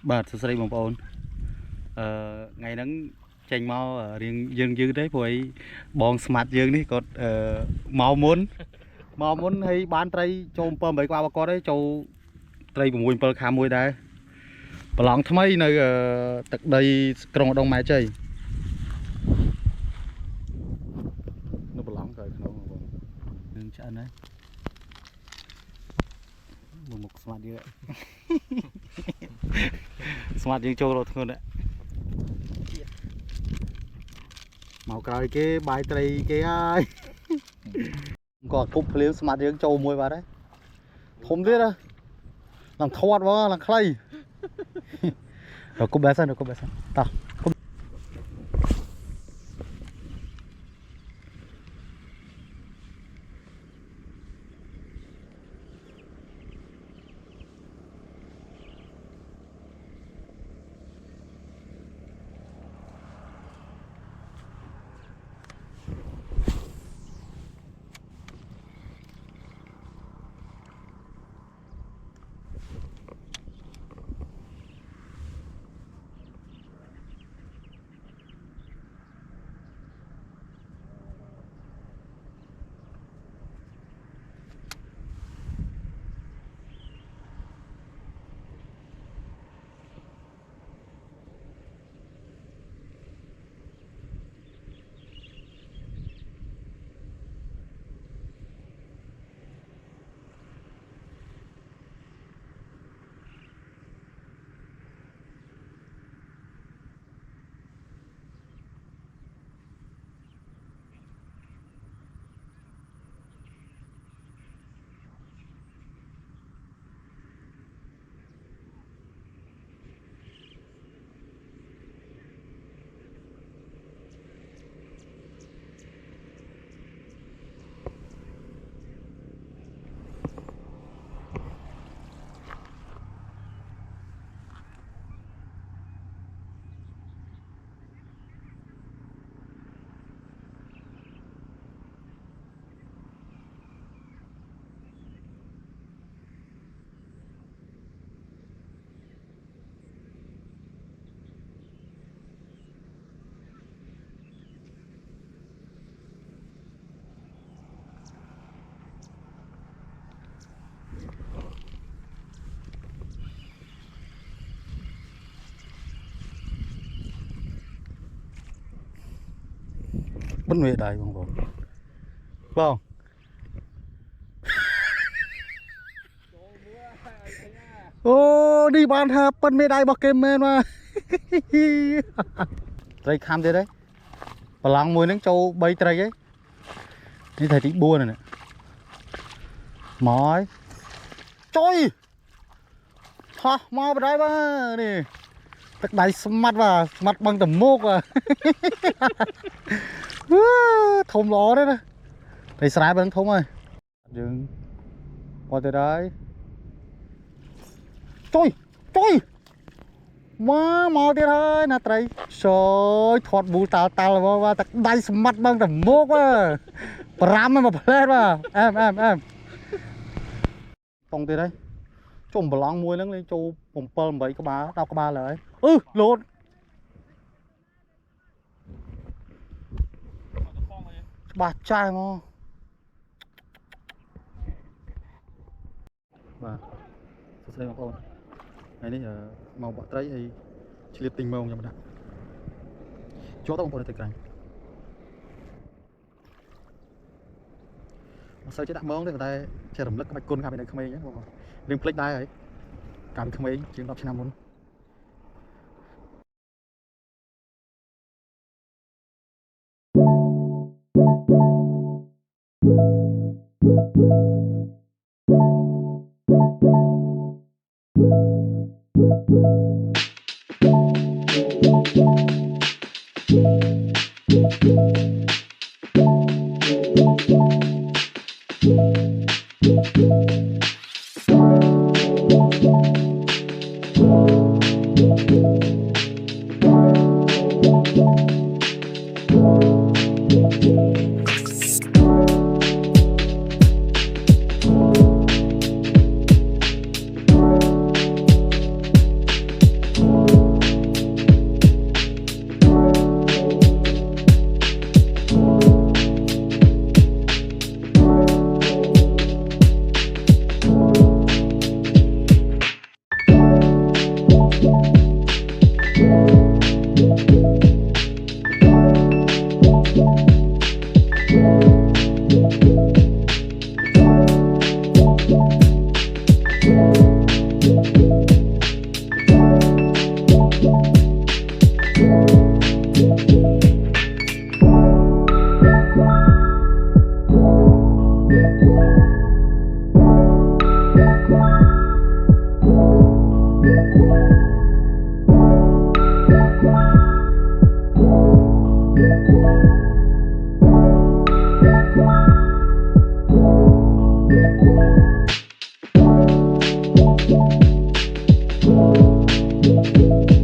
បាទសួស្តីបងប្អូនថ្ងៃហ្នឹងចេញមករៀងយើងយឺតទេព្រោះអីបងស្មាត់យើងនេះគាត់មកមុនហើយបានត្រីចូល7 8ក្បាលរបស់គាត់ទេចូលត្រី6 7ខាំមួយដែរប្រឡងថ្មីនៅទឹកដីក្រុងឧដុង្គម៉ែជ័យនៅប្រឡងក្រោយក្នុងបងនឹងឆ្អិនហើយមុខស្មាត់យើងស្មាត់យើងចូលរត់ធ្ងន់ដែរមកក្រោយគេបាយត្រីគេហើយគាត់គប់ភ្លាវស្មាត់យើងចូលមួយបាត់ហើយធំទៀតហ៎ឡើងធាត់មកឡើងខ្លីរកគប់បែសិនតោះបិទមេដៃបងប្អូនបងអូនេះបានថាបិទមេដៃរបស់គេមែនមកត្រីខាំទៀតទេប្រឡងមួយហ្នឹងចូល3ត្រីឯងនេះត្រីទី4ហ្នឹងមកហើយចុយហោះមកបដ ாய் បាទនេះទឹកដៃស្មាត់បាទស្មាត់បឹងតមុកបាទធំល្អទេណាត្រីស្រែបឹងធំហើយយើងអត់ទៅដែរចុយមកទៀតហើយណាត្រីចូលធាត់ប៊ូតាល់មកបាទទឹកដៃស្មាត់បឹងតមុកបាទ5មកផ្លែតបាទអែមតង់ទៀតហើយជុំប្រឡងមួយហ្នឹងលេងចូល7 8ក្បាល10ក្បាលហើយលោតច្បាស់ចាស់មកបាទសួស្តីបងប្អូនថ្ងៃនេះមកបាក់ត្រីហើយឆ្លៀតទិញម៉ងខ្ញុំដាក់ចូលទៅបងប្អូនទៅក្រាញ់អត់សូវចេះដាក់ម៉ងទេតែចេះរំលឹកក្បាច់គុណកាលពីនៅក្មេងហ្នឹងបងប្អូនរឿងភ្លេចដែរហើយកាលពីក្មេងជាង10ឆ្នាំមុន Thank you.